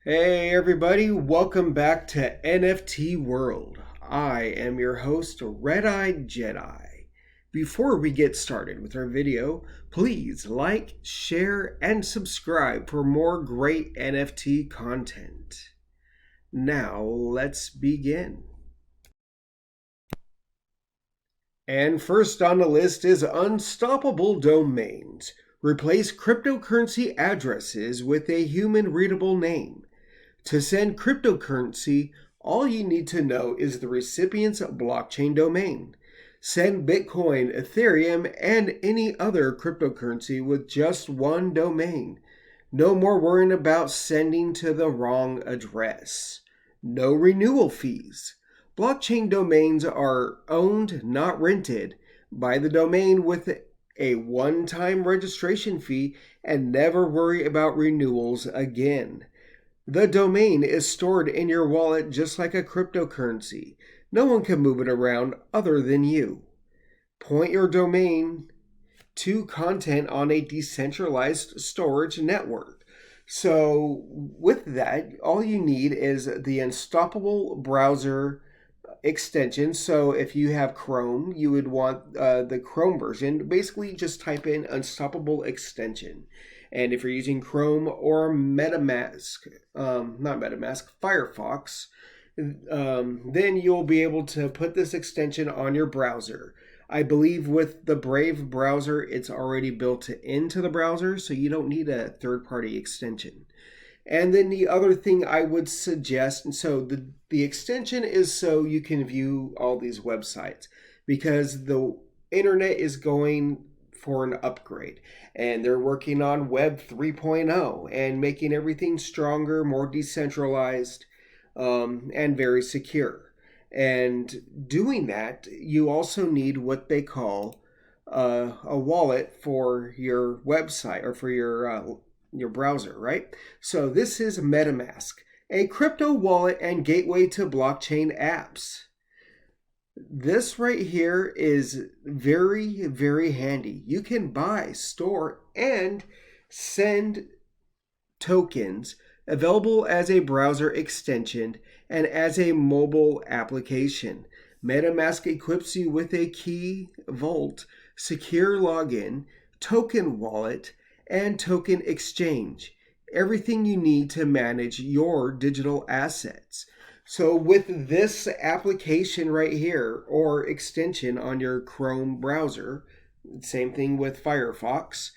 Hey everybody, welcome back to NFT World. I am your host, RedEyedJedi. Before we get started with our video, please like, share, and subscribe for more great NFT content. Now, let's begin. And first on the list is unstoppable domains. Replace cryptocurrency addresses with a human-readable name. To send cryptocurrency, all you need to know is the recipient's blockchain domain. Send Bitcoin, Ethereum, and any other cryptocurrency with just one domain. No more worrying about sending to the wrong address. No renewal fees. Blockchain domains are owned, not rented, by the domain with a one-time registration fee and never worry about renewals again. The domain is stored in your wallet just like a cryptocurrency. No one can move it around other than you. Point your domain to content on a decentralized storage network. So with that, all you need is the Unstoppable browser extension. So if you have Chrome, you would want the Chrome version. Basically, just type in Unstoppable extension. And if you're using Chrome or Firefox, then you'll be able to put this extension on your browser. I believe with the Brave browser, it's already built into the browser, so you don't need a third-party extension. And then the other thing I would suggest, and so the extension is so you can view all these websites, because the internet is going for an upgrade, and they're working on Web 3.0 and making everything stronger, more decentralized, and very secure. And doing that, you also need what they call a wallet for your website or for your browser, right? So this is MetaMask, a crypto wallet and gateway to blockchain apps. This right here is very, very handy. You can buy, store, and send tokens available as a browser extension and as a mobile application. MetaMask equips you with a key vault, secure login, token wallet, and token exchange. Everything you need to manage your digital assets. So with this application right here or extension on your Chrome browser, same thing with Firefox,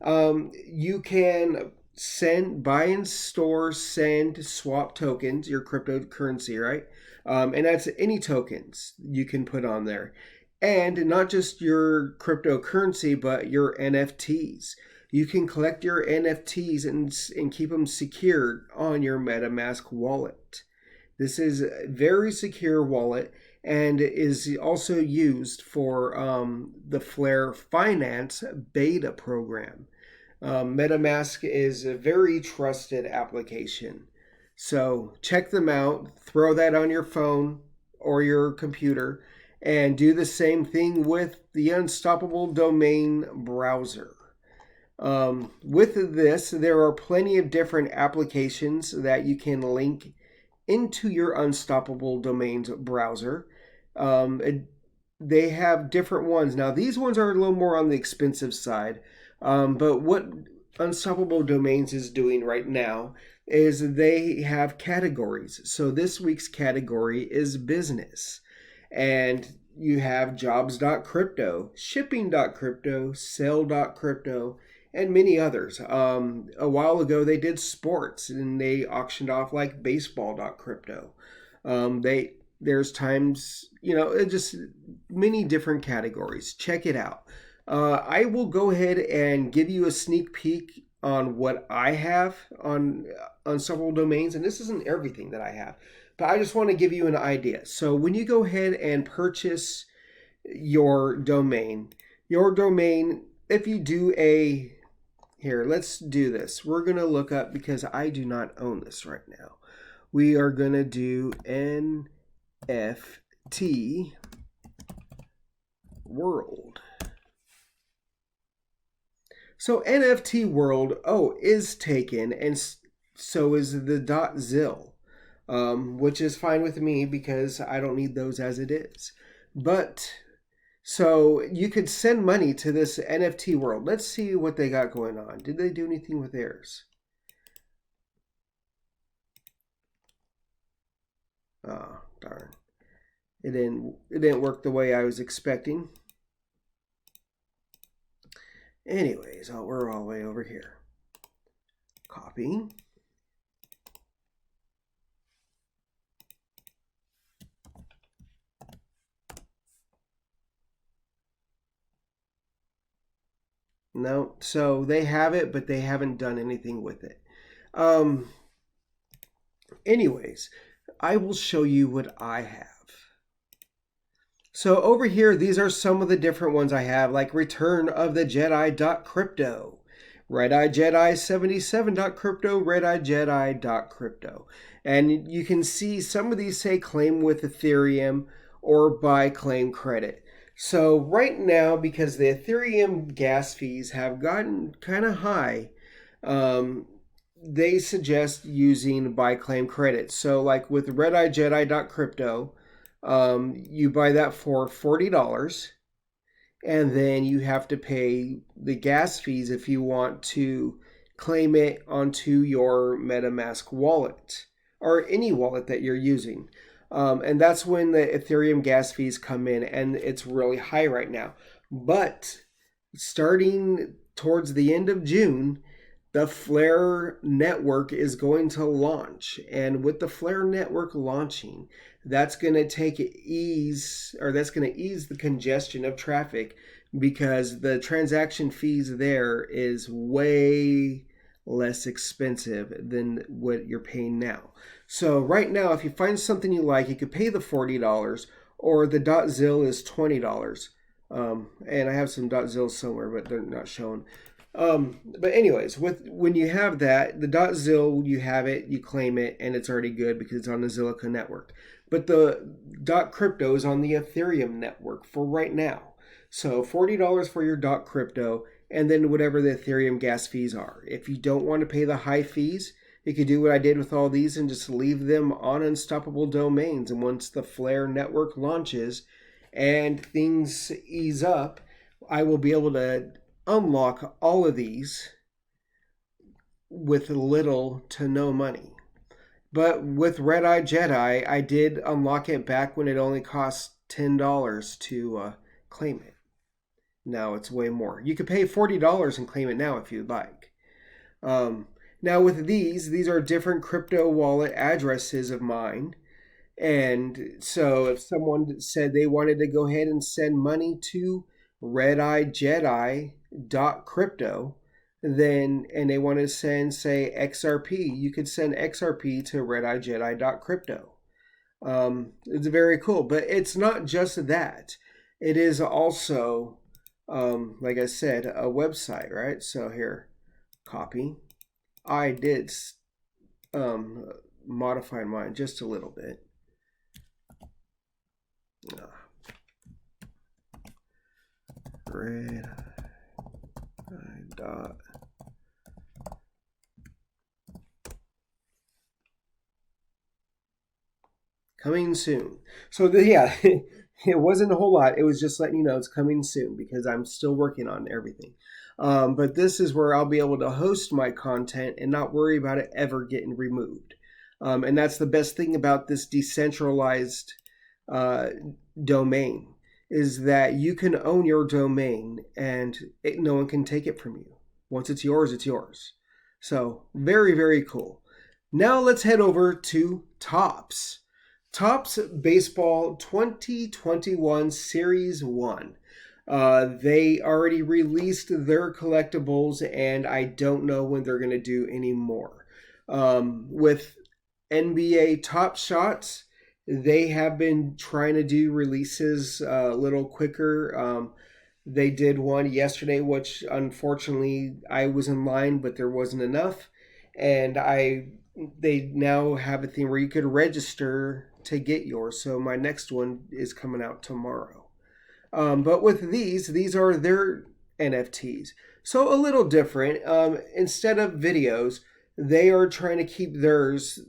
you can buy and store, send, swap tokens, your cryptocurrency, right? And that's any tokens you can put on there. And not just your cryptocurrency, but your NFTs. You can collect your NFTs and keep them secured on your MetaMask wallet. This is a very secure wallet and is also used for the Flare Finance beta program. MetaMask is a very trusted application. So check them out, throw that on your phone or your computer, and do the same thing with the Unstoppable Domain browser. With this, there are plenty of different applications that you can link into your Unstoppable Domains browser. They have different ones. Now, these ones are a little more on the expensive side, but what Unstoppable Domains is doing right now is they have categories. So this week's category is business. And you have jobs.crypto, shipping.crypto, sell.crypto, and many others. A while ago, they did sports and they auctioned off like baseball.crypto. There's times, just many different categories. Check it out. I will go ahead and give you a sneak peek on what I have on several domains, and this isn't everything that I have, but I just want to give you an idea. So when you go ahead and purchase your domain, if you do here, let's do this. We're going to look up, because I do not own this right now. We are going to do NFT World. So NFT World, is taken, and so is the .zil, which is fine with me because I don't need those as it is. But so you could send money to this NFT world. Let's see what they got going on. Did they do anything with theirs? Oh, darn. It didn't work the way I was expecting. Anyways, we're all the way over here. Copy. No, so they have it, but they haven't done anything with it. Anyways, I will show you what I have. So over here, these are some of the different ones I have, like Return of the Jedi.crypto, RedEyedJedi77.crypto, RedEyedJedi.crypto. And you can see some of these say claim with Ethereum or buy claim credit. So right now, because the Ethereum gas fees have gotten kind of high, they suggest using buy claim credit. So like with RedEyedJedi.crypto, you buy that for $40, and then you have to pay the gas fees if you want to claim it onto your MetaMask wallet or any wallet that you're using. And that's when the Ethereum gas fees come in, and it's really high right now. But starting towards the end of June, the Flare network is going to launch. And with the Flare network launching, that's going to ease the congestion of traffic, because the transaction fees there is way less expensive than what you're paying now. So right now, if you find something you like, you could pay the $40, or the .zil is $20. And I have some .zils somewhere, but they're not shown. But anyways, when you have that, the .zil, you have it, you claim it, and it's already good because it's on the Zilliqa network. But the .crypto is on the Ethereum network for right now. So $40 for your .crypto, and then whatever the Ethereum gas fees are. If you don't want to pay the high fees, you could do what I did with all these and just leave them on unstoppable domains. And once the Flare network launches and things ease up, I will be able to unlock all of these with little to no money. But with RedEyedJedi, I did unlock it back when it only cost $10 to claim it. Now it's way more. You could pay $40 and claim it now if you'd like. Now with these are different crypto wallet addresses of mine. And so if someone said they wanted to go ahead and send money to RedEyedJedi.crypto, then, and they want to send, say, XRP, you could send XRP to RedEyedJedi.crypto. It's very cool, but it's not just that. It is also, like I said, a website, right? So here, copy. I did modify mine just a little bit. Red dot. Coming soon. So yeah, it wasn't a whole lot. It was just letting you know it's coming soon because I'm still working on everything. But this is where I'll be able to host my content and not worry about it ever getting removed. And that's the best thing about this decentralized domain, is that you can own your domain and no one can take it from you. Once it's yours, it's yours. So very, very cool. Now let's head over to Topps. Topps Baseball 2021 Series 1. They already released their collectibles, and I don't know when they're going to do any more. With NBA Top Shots, they have been trying to do releases a little quicker. They did one yesterday, which unfortunately I was in line, but there wasn't enough. And they now have a thing where you could register to get yours. So my next one is coming out tomorrow. But with these are their NFTs. So a little different. Instead of videos, They are trying to keep theirs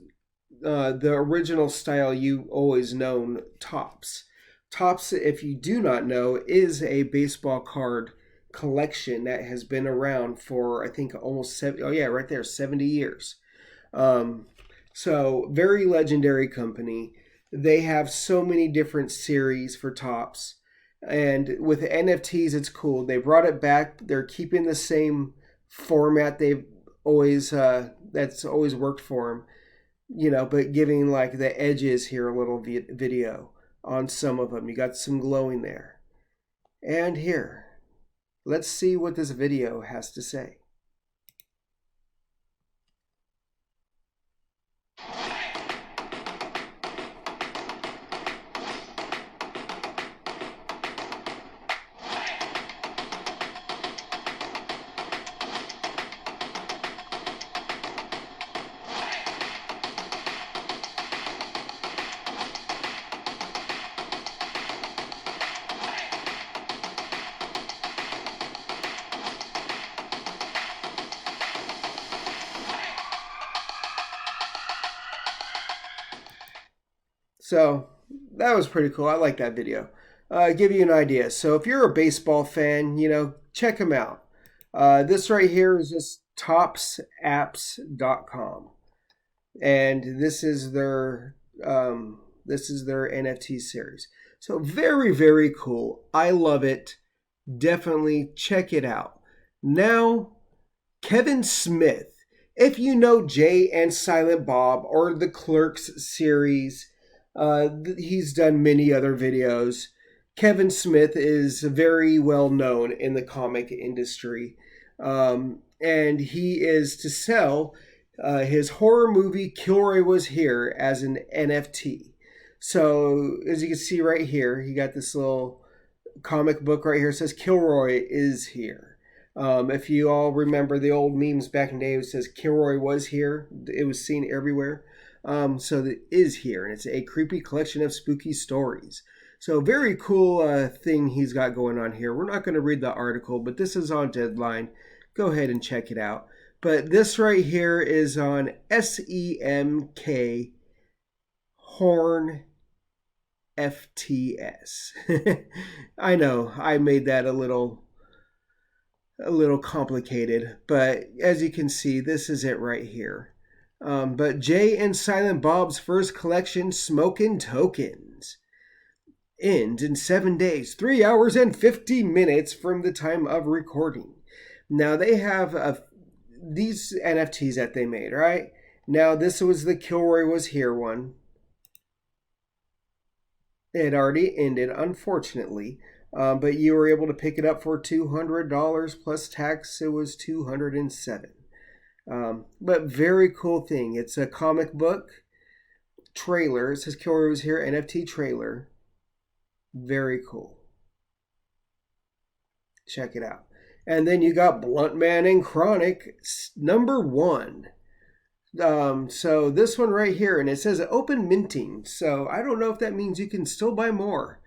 the original style you always known, Topps. Topps, if you do not know, is a baseball card collection that has been around for, I think, almost 70, oh yeah, right there, 70 years. Um, so very legendary company. They have so many different series for Topps. And with NFTs, it's cool. They brought it back. They're keeping the same format they've always that's always worked for them, but giving like the edges here a little video on some of them. You got some glowing there. And here, let's see what this video has to say. So that was pretty cool. I like that video. Give you an idea. So if you're a baseball fan, check them out. This right here is just topsapps.com, and this is their NFT series. So very, very cool. I love it. Definitely check it out. Now, Kevin Smith. If you know Jay and Silent Bob or the Clerks series, he's done many other videos. Kevin Smith is very well known in the comic industry, and he is to sell his horror movie Kilroy Was Here as an NFT. So as you can see right here, he got this little comic book right here. It says Kilroy is here. If you all remember the old memes back in the day, it says Kilroy was here. It was seen everywhere. So it is here, and it's a creepy collection of spooky stories. So very cool thing he's got going on here. We're not going to read the article, but this is on Deadline. Go ahead and check it out. But this right here is on SEMK Horn FTS. I know I made that a little complicated, but as you can see, this is it right here. But Jay and Silent Bob's first collection, Smokin' Tokens, ends in 7 days, 3 hours and 50 minutes from the time of recording. Now they have these NFTs that they made, right? Now this was the Kilroy Was Here one. It had already ended, unfortunately. But you were able to pick it up for $200 plus tax. It was $207. But very cool thing. It's a comic book trailer. It says Kilroy Was Here NFT trailer. Very cool. Check it out. And then you got Blunt Man and Chronic #1. So this one right here, and it says open minting. So I don't know if that means you can still buy more,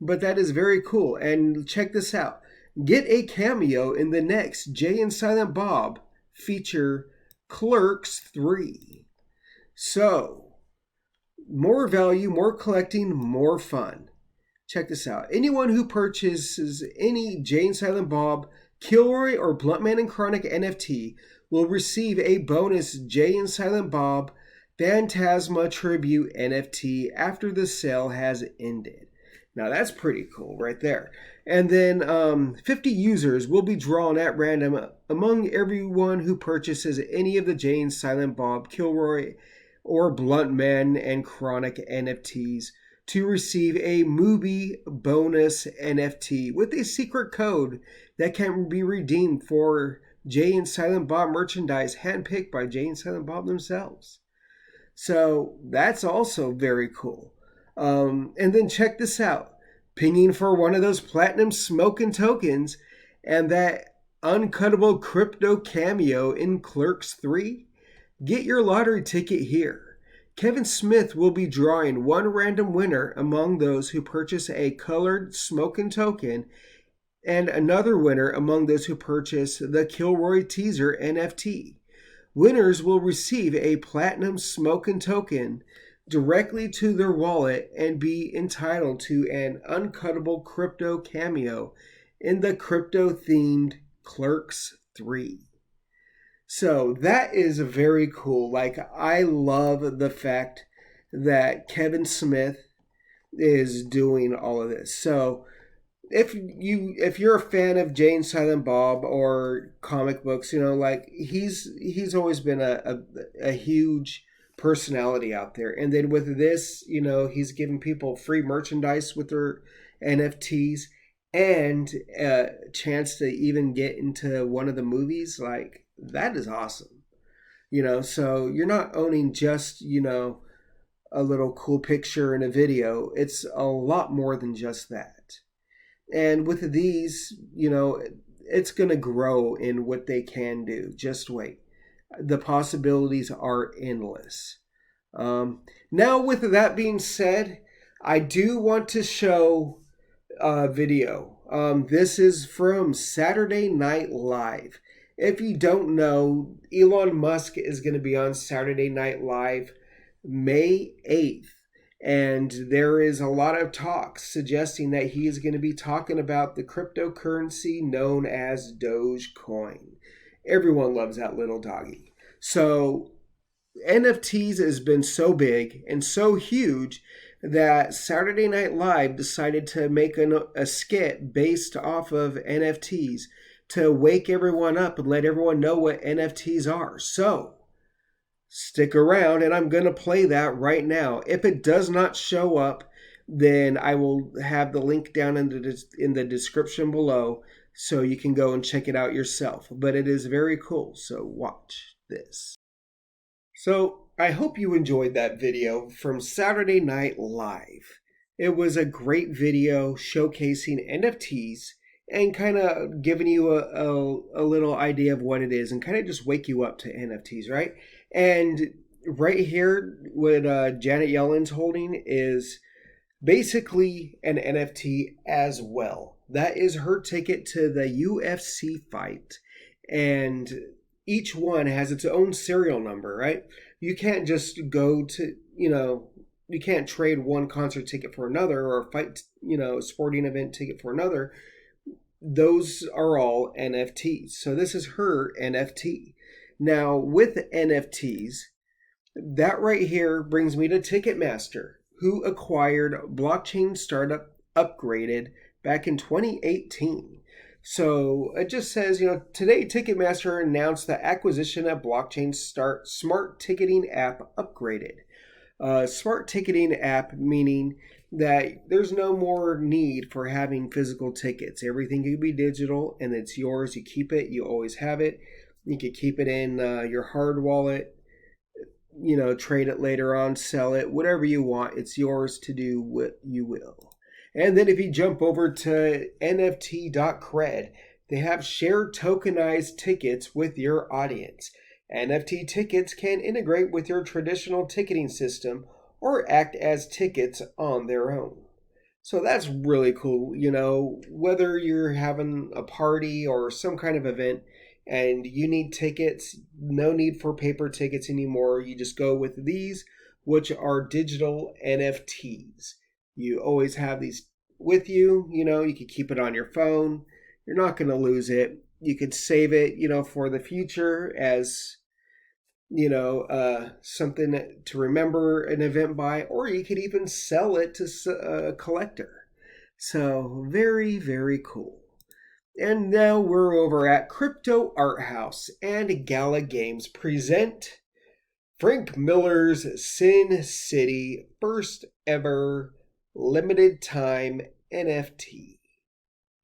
but that is very cool. And check this out. Get a cameo in the next Jay and Silent Bob feature Clerks 3. So more value, more collecting, more fun. Check this out. Anyone who purchases any Jay and Silent Bob, Kilroy, or Bluntman and Chronic NFT will receive a bonus Jay and Silent Bob Phantasma Tribute NFT after the sale has ended. Now that's pretty cool right there. And then 50 users will be drawn at random among everyone who purchases any of the Jay and Silent Bob, Kilroy, or Bluntman and Chronic NFTs to receive a Mubi bonus NFT with a secret code that can be redeemed for Jay and Silent Bob merchandise handpicked by Jay and Silent Bob themselves. So that's also very cool. And then check this out. Pinging for one of those platinum smoking tokens and that uncuttable crypto cameo in Clerks 3. Get your lottery ticket here. Kevin Smith will be drawing one random winner among those who purchase a colored smoking token and another winner among those who purchase the Kilroy teaser NFT. Winners will receive a platinum smokin' token directly to their wallet and be entitled to an uncuttable crypto cameo in the crypto-themed Clerks 3. So that is very cool. Like, I love the fact that Kevin Smith is doing all of this. So if you're a fan of Jay and Silent Bob or comic books, like he's always been a huge personality out there. And then with this, he's giving people free merchandise with their NFTs and a chance to even get into one of the movies. Like, that is awesome. So you're not owning just, a little cool picture in a video. It's a lot more than just that. And with these, it's going to grow in what they can do. Just wait. The possibilities are endless. Now, with that being said, I do want to show a video. This is from Saturday Night Live. If you don't know, Elon Musk is going to be on Saturday Night Live May 8th. And there is a lot of talk suggesting that he is going to be talking about the cryptocurrency known as Dogecoin. Everyone loves that little doggy. So NFTs has been so big and so huge that Saturday Night Live decided to make a skit based off of NFTs to wake everyone up and let everyone know what NFTs are. So stick around, and I'm going to play that right now. If it does not show up, then I will have the link down in the description below so you can go and check it out yourself. But it is very cool, so watch this. So I hope you enjoyed that video from Saturday Night Live. It was a great video showcasing NFTs and kind of giving you a little idea of what it is and kind of just wake you up to NFTs, right? And right here, what Janet Yellen's holding is basically an NFT as well. That is her ticket to the UFC fight. And each one has its own serial number, right? You can't just go to, you can't trade one concert ticket for another or a fight, sporting event ticket for another. Those are all NFTs. So this is her NFT. Now, with NFTs, that right here brings me to Ticketmaster, who acquired blockchain startup Upgraded back in 2018. So it just says, today Ticketmaster announced the acquisition of blockchain smart ticketing app Upgraded. Smart ticketing app meaning that there's no more need for having physical tickets. Everything can be digital and it's yours. You keep it. You always have it. You could keep it in your hard wallet, trade it later on, sell it, whatever you want. It's yours to do what you will. And then if you jump over to NFT.Cred, they have shared tokenized tickets with your audience. NFT tickets can integrate with your traditional ticketing system or act as tickets on their own. So that's really cool. Whether you're having a party or some kind of event and you need tickets, no need for paper tickets anymore. You just go with these, which are digital NFTs. You always have these with you. You can keep it on your phone. You're not going to lose it. You could save it, for the future as something to remember an event by, or you could even sell it to a collector. So very, very cool. And now we're over at Crypto Art House, and GALA Games present Frank Miller's Sin City first ever limited time NFT.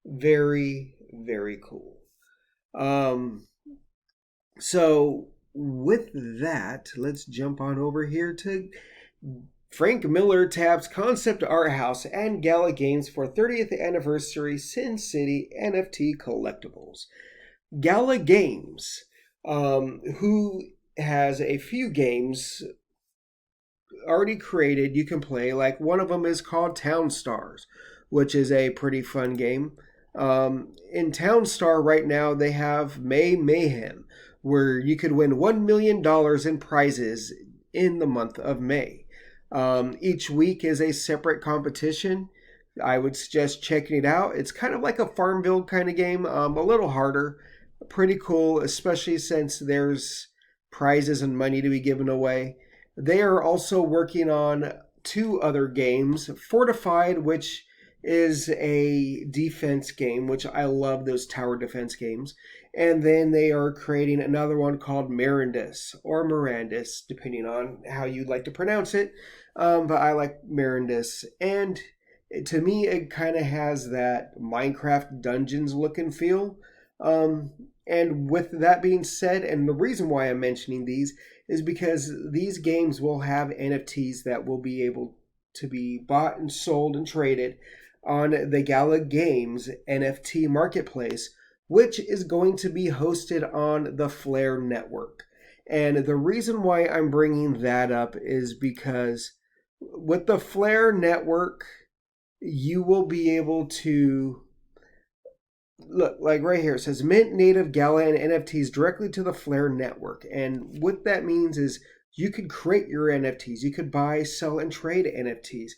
Very, very cool. So with that, let's jump on over here to Frank Miller taps Concept Art House and GALA Games for 30th anniversary Sin City NFT Collectibles. GALA Games, who has a few games already created you can play. Like, one of them is called Town Stars, which is a pretty fun game. In Town Star right now, they have May Mayhem, where you could win $1 million in prizes in the month of May. Each week is a separate competition. I would suggest checking it out. It's kind of like a Farmville kind of game, a little harder. Pretty cool, especially since there's prizes and money to be given away. They are also working on 2 other games. Fortified, which is a defense game, which I love those tower defense games. And then they are creating another one called Mirandus, or Mirandus, depending on how you'd like to pronounce it. But I like Mirandus. And to me, it kind of has that Minecraft Dungeons look and feel. And with that being said, and the reason why I'm mentioning these is because these games will have NFTs that will be able to be bought and sold and traded on the GALA Games NFT marketplace, which is going to be hosted on the Flare network. And the reason why I'm bringing that up is because with the Flare network, you will be able to look, like right here, it says mint native GALA and NFTs directly to the Flare network. And what that means is you could create your NFTs. You could buy, sell, and trade NFTs.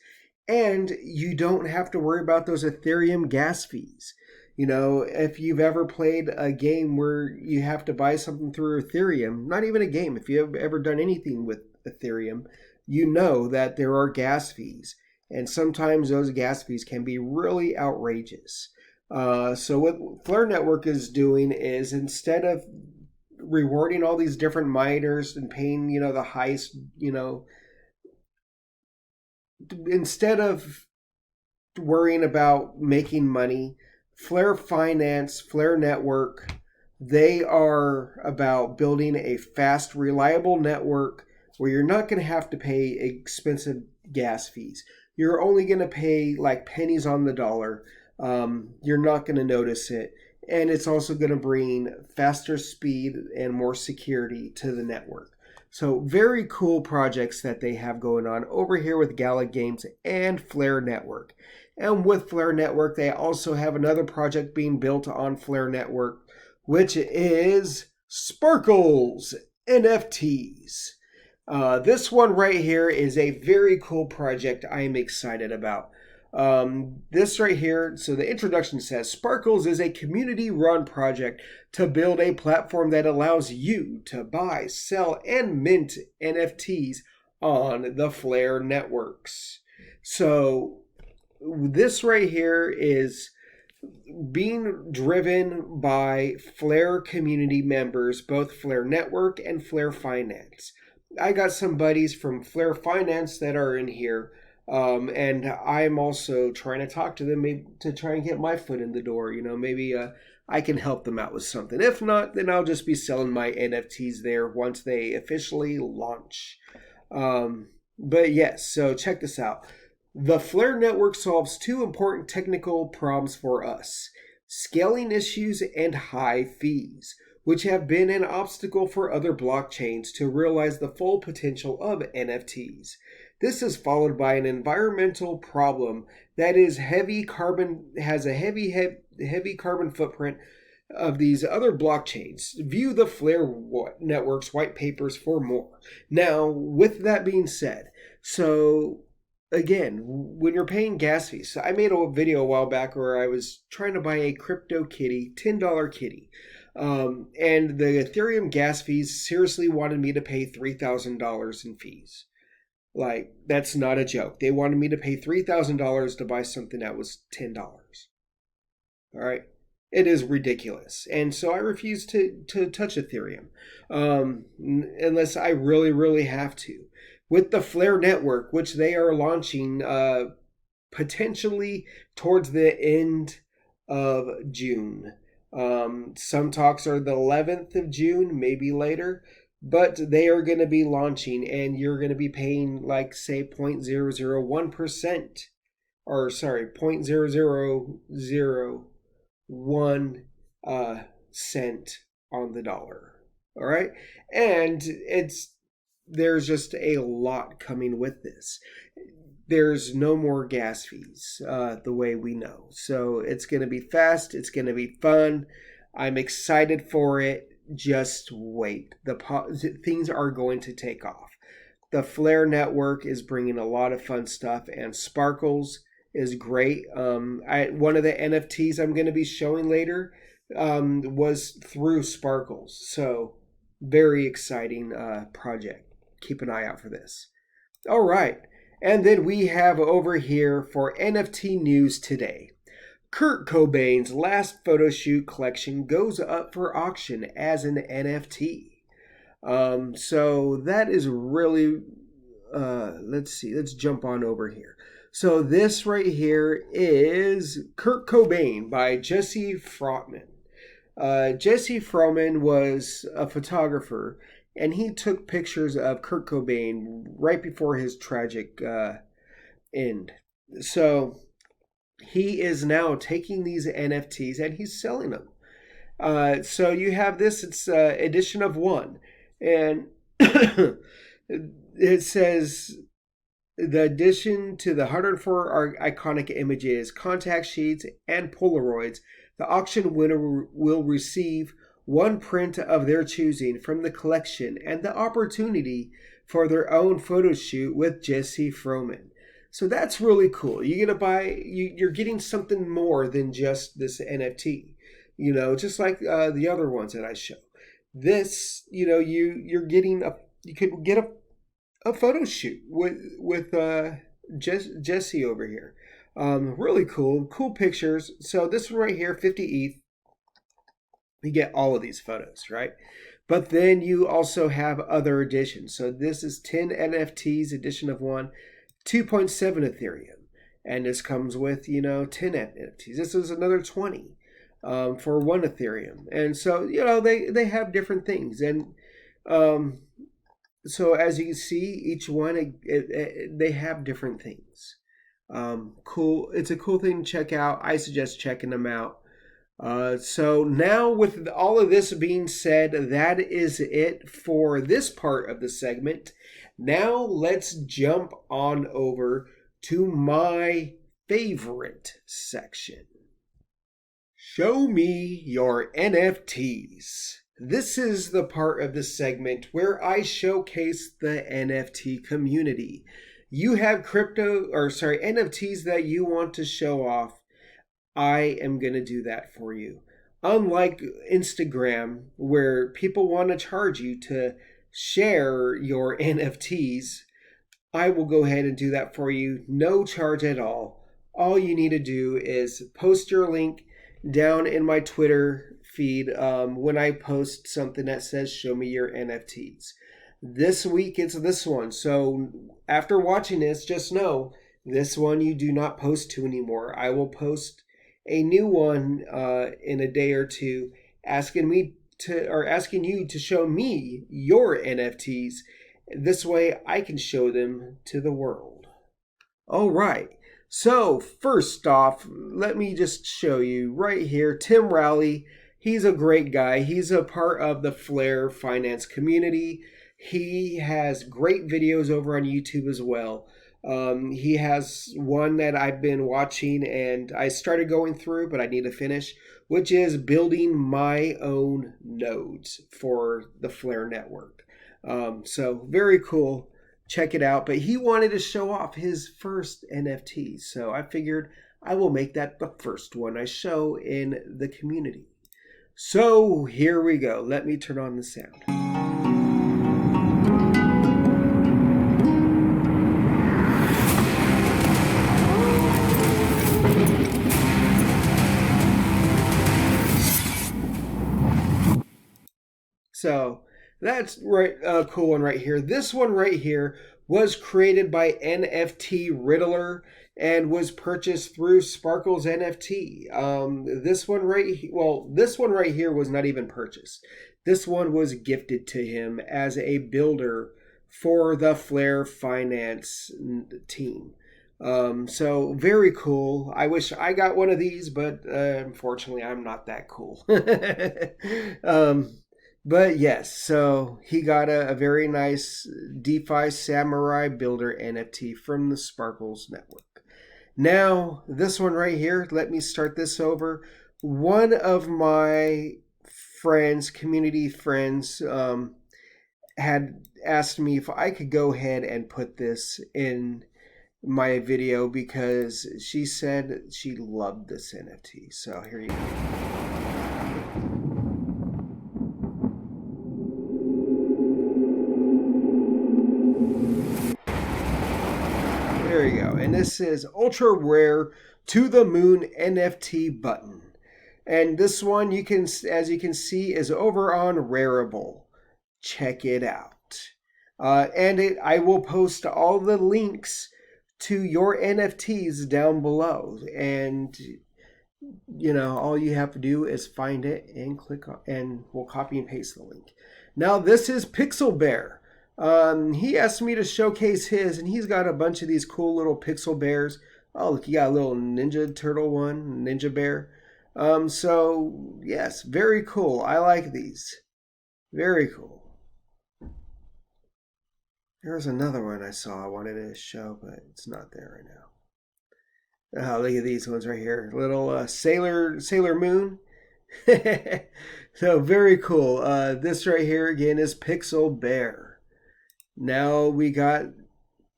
And you don't have to worry about those Ethereum gas fees. You know, if you've ever played a game where you have to buy something through Ethereum, not even a game, if you've ever done anything with Ethereum, you know that there are gas fees. And sometimes those gas fees can be really outrageous. So what Flare Network is doing is, instead of rewarding all these different miners and paying, the highest, instead of worrying about making money, Flare Finance, Flare Network, they are about building a fast, reliable network where you're not going to have to pay expensive gas fees. You're only going to pay like pennies on the dollar. You're not going to notice it. And it's also going to bring faster speed and more security to the network. So very cool projects that they have going on over here with GALA Games and Flare Network. And with Flare Network, they also have another project being built on Flare Network, which is Sparkles NFTs. This one right here is a very cool project I am excited about. This right here, so the introduction says, Sparkles is a community-run project to build a platform that allows you to buy, sell, and mint NFTs on the Flare networks. So this right here is being driven by Flare community members, both Flare Network and Flare Finance. I got some buddies from Flare Finance that are in here. And I'm also trying to talk to them, maybe to try and get my foot in the door. Maybe I can help them out with something. If not, then I'll just be selling my NFTs there once they officially launch. But yes, so check this out. The Flare network solves 2 important technical problems for us: scaling issues and high fees, which have been an obstacle for other blockchains to realize the full potential of NFTs. This is followed by an environmental problem that is has a heavy carbon footprint of these other blockchains. View the Flare network's white papers for more. Now, with that being said, so again, when you're paying gas fees, I made a video a while back where I was trying to buy a crypto kitty, $10 kitty. And the Ethereum gas fees seriously wanted me to pay $3,000 in fees. Like, that's not a joke. They wanted me to pay $3,000 to buy something that was $10. All right? It is ridiculous. And so I refuse to touch Ethereum unless I really, really have to. With the Flare network, which they are launching potentially towards the end of June. Some talks are the 11th of June, maybe later. But they are going to be launching, and you're going to be paying, like, say, 0.001%, or sorry, 0.0001 cent on the dollar. All right? And there's just a lot coming with this. There's no more gas fees, the way we know. So it's going to be fast. It's going to be fun. I'm excited for it. just wait. Things are going to take off. The Flare network is bringing a lot of fun stuff, and Sparkles is great. One of the NFTs I'm going to be showing later was through Sparkles. So very exciting project. Keep an eye out for this. All right. And then we have over here for NFT news today. Kurt Cobain's last photo shoot collection goes up for auction as an NFT. So that is really, let's see, let's jump on over here. So this right here is Kurt Cobain by Jesse Frotman. Jesse Frotman was a photographer, and he took pictures of Kurt Cobain right before his tragic end. So he is now taking these NFTs and he's selling them. So you have this, it's edition of one. And it says the addition to the 104 iconic images, contact sheets, and Polaroids, the auction winner will receive one print of their choosing from the collection and the opportunity for their own photo shoot with Jesse Frotman. So that's really cool. You're gonna buy, you're getting something more than just this NFT. You know, just like the other ones that I show. This, you know, you're getting you could get a photo shoot with Jesse over here. Really cool pictures. So this one right here, 50 ETH. You get all of these photos, right? But then you also have other editions. So this is 10 NFTs, edition of one, 2.7 Ethereum. And this comes with, 10 NFTs. This is another 20 for 1 Ethereum. And so, they have different things. And so as you can see, each one, they have different things. Cool. It's a cool thing to check out. I suggest checking them out. So now with all of this being said, that is it for this part of the segment. Now let's jump on over to my favorite section. Show me your NFTs. This is the part of the segment where I showcase the NFT community. You have NFTs that you want to show off. I am going to do that for you. Unlike Instagram, where people want to charge you to share your NFTs, I will go ahead and do that for you. No charge at all. All you need to do is post your link down in my Twitter feed when I post something that says, show me your NFTs. This week it's this one. So after watching this, just know this one you do not post to anymore. I will post a new one in a day or two, asking you to show me your NFTs. This way I can show them to the world. All right. So first off, let me just show you right here, Tim Rowley. He's a great guy. He's a part of the Flare finance community. He has great videos over on YouTube as well. He has one that I've been watching and I started going through, but I need to finish, which is building my own nodes for the Flare network. So very cool. Check it out. But he wanted to show off his first NFT. So I figured I will make that the first one I show in the community. So here we go. Let me turn on the sound. So that's right, a cool one right here. This one right here was created by NFT Riddler and was purchased through Sparkles NFT. This one right here was not even purchased. This one was gifted to him as a builder for the Flare finance team. So very cool. I wish I got one of these, but unfortunately I'm not that cool. But yes, so he got a very nice DeFi Samurai Builder NFT from the Sparkles network. Now, this one right here, let me start this over. One of my friends, community friends, had asked me if I could go ahead and put this in my video because she said she loved this NFT. So here you go. There you go. And this is ultra rare To the Moon NFT button. And this one, you can, as you can see, is over on Rarible. Check it out. I will post all the links to your NFTs down below. And, you know, all you have to do is find it and click on, and we'll copy and paste the link. Now, this is Pixel Bear. He asked me to showcase his, and he's got a bunch of these cool little pixel bears. Oh, look, you got a little Ninja Turtle one, Ninja Bear. So, yes, very cool. I like these. Very cool. There's another one I saw I wanted to show, but it's not there right now. Oh, look at these ones right here. Little Sailor Moon. So, very cool. This right here, again, is Pixel Bear. Now we got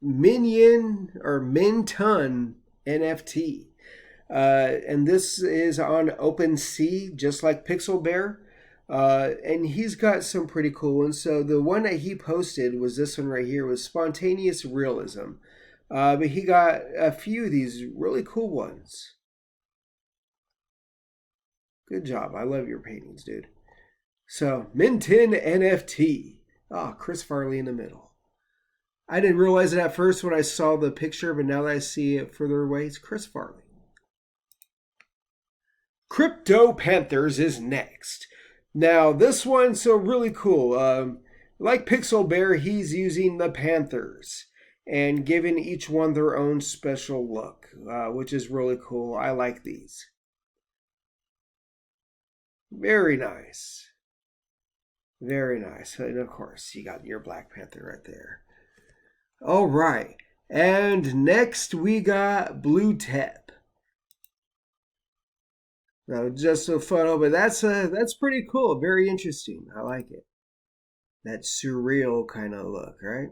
Minion or Minton NFT. And this is on OpenSea, just like Pixel Bear. And he's got some pretty cool ones. So the one that he posted was this one right here, was Spontaneous Realism. But he got a few of these really cool ones. Good job. I love your paintings, dude. So, Minton NFT. Ah, Chris Farley in the middle. I didn't realize it at first when I saw the picture, but now that I see it further away, it's Chris Farley. Crypto Panthers is next. Now, this one's so really cool. Like Pixel Bear, he's using the Panthers and giving each one their own special look, which is really cool. I like these. Very nice. Very nice. And of course, you got your Black Panther right there. All right. And next we got Blue Tep. Now, just a photo, but that's pretty cool. Very interesting. I like it. That surreal kind of look, right?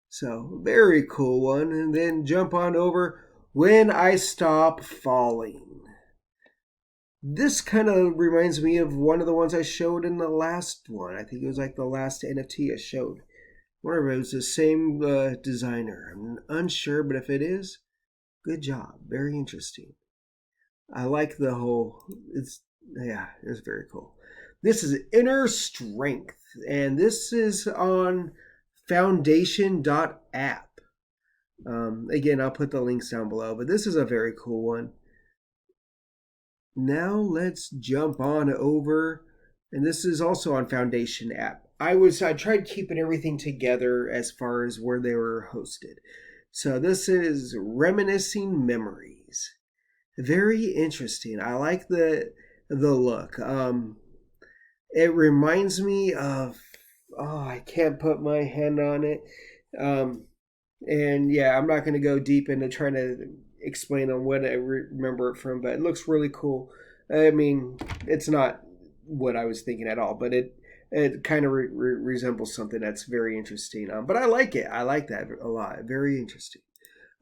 So, very cool one. And then jump on over When I Stop Falling. This kind of reminds me of one of the ones I showed in the last one. I think it was like the last NFT I showed. Whatever, it was the same designer. I'm unsure, but if it is, good job. Very interesting. I like the whole, it's very cool. This is Inner Strength, and this is on foundation.app. Again, I'll put the links down below, but this is a very cool one. Now let's jump on over, and this is also on Foundation app. I tried keeping everything together as far as where they were hosted. So this is Reminiscing Memories. Very interesting. I like the look. It reminds me of, I can't put my hand on it. And yeah, I'm not going to go deep into trying to explain on what I remember it from, but it looks really cool. I mean, it's not what I was thinking at all, but it kind of resembles something that's very interesting. But I like it. I like that a lot. Very interesting.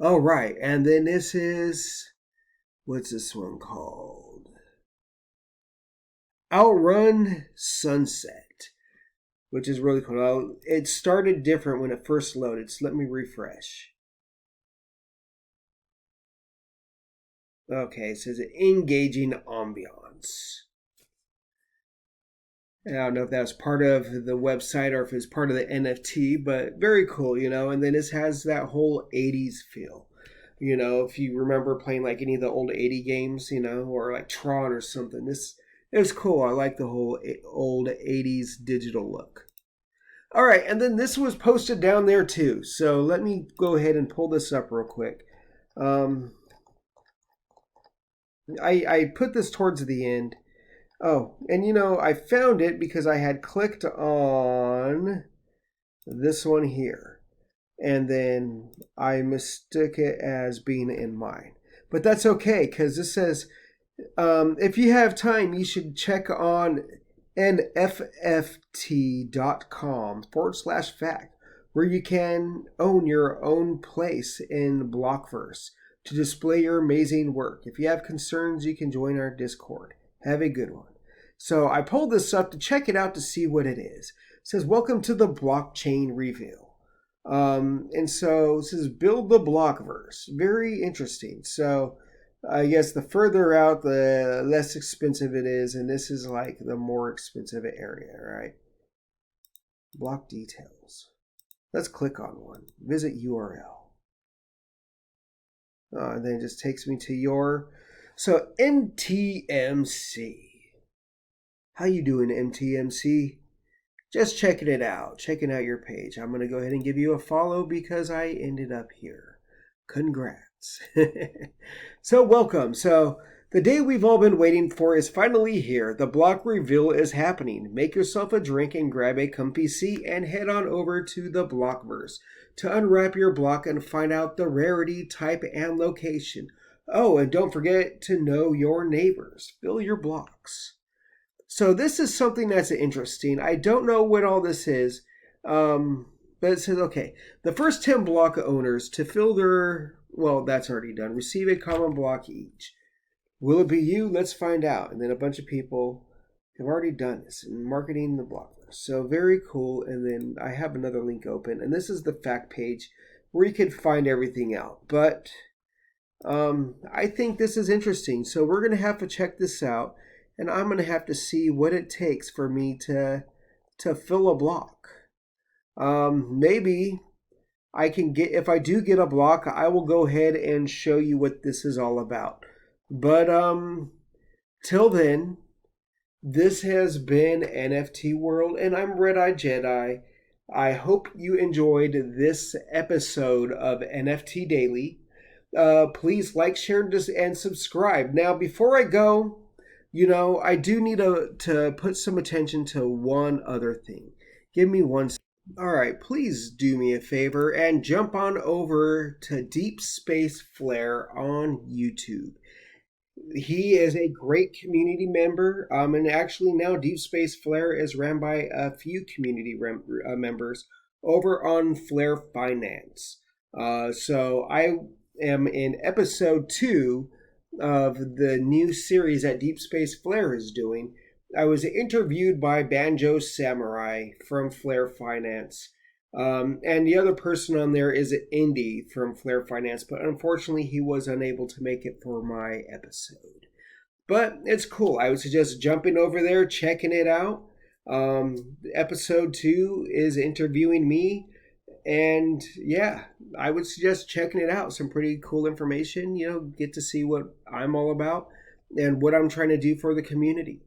All right, and then this is, what's this one called? Outrun Sunset, which is really cool. It started different when it first loaded, so let me refresh. Okay, it says engaging ambiance. I don't know if that was part of the website or if it's part of the NFT, but very cool, you know. And then this has that whole 80s feel. You know, if you remember playing like any of the old 80 games, you know, or like Tron or something, it was cool. I like the whole old 80s digital look. All right, and then this was posted down there too. So let me go ahead and pull this up real quick. I put this towards the end. Oh, and you know, I found it because I had clicked on this one here. And then I mistook it as being in mine. But that's okay, because this says, if you have time, you should check on nft.com/fact, where you can own your own place in Blockverse to display your amazing work. If you have concerns, you can join our Discord. Have a good one. So I pulled this up to check it out to see what it is. It says, welcome to the blockchain reveal. And so it says, build the Blockverse. Very interesting. So I guess the further out, the less expensive it is. And this is like the more expensive area, right? Block details. Let's click on one. Visit URL. And then it just takes me to your... So NTMC. How you doing, MTMC? Just checking it out. Checking out your page. I'm going to go ahead and give you a follow because I ended up here. Congrats. So welcome. So the day we've all been waiting for is finally here. The block reveal is happening. Make yourself a drink and grab a comfy seat and head on over to the Blockverse to unwrap your block and find out the rarity, type, and location. Oh, and don't forget to know your neighbors. Fill your blocks. So this is something that's interesting. I don't know what all this is, but it says, okay, the first 10 block owners to fill their, well, that's already done, receive a common block each. Will it be you? Let's find out. And then a bunch of people have already done this in marketing the Blockverse. So very cool. And then I have another link open, and this is the fact page where you can find everything out. But I think this is interesting. So we're going to have to check this out, and I'm going to have to see what it takes for me to fill a block. Maybe I can get, if I do get a block, I will go ahead and show you what this is all about. But till then, this has been NFT World, and I'm RedEyedJedi. I hope you enjoyed this episode of NFT Daily. Please like, share, and subscribe. Now, before I go, I do need to put some attention to one other thing. Give me one second. All right, please do me a favor and jump on over to DeepSpaceFlare on YouTube. He is a great community member, and actually now DeepSpaceFlare is ran by a few community members over on Flare Finance. So I am in episode 2 of the new series that DeepSpaceFlare is doing. I was interviewed by Banjo Samurai from Flare Finance. And the other person on there is Indy from Flare Finance, but unfortunately he was unable to make it for my episode. But it's cool. I would suggest jumping over there, checking it out. Episode 2 is interviewing me, and yeah, I would suggest checking it out. Some pretty cool information, get to see what I'm all about and what I'm trying to do for the community.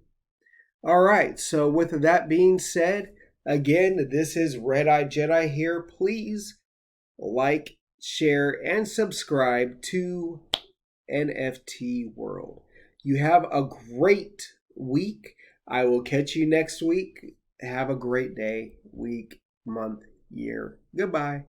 All right, so with that being said, again, this is RedEyedJedi here. Please like, share, and subscribe to NFT World. You have a great week. I will catch you next week. Have a great day, week, month, year. Goodbye.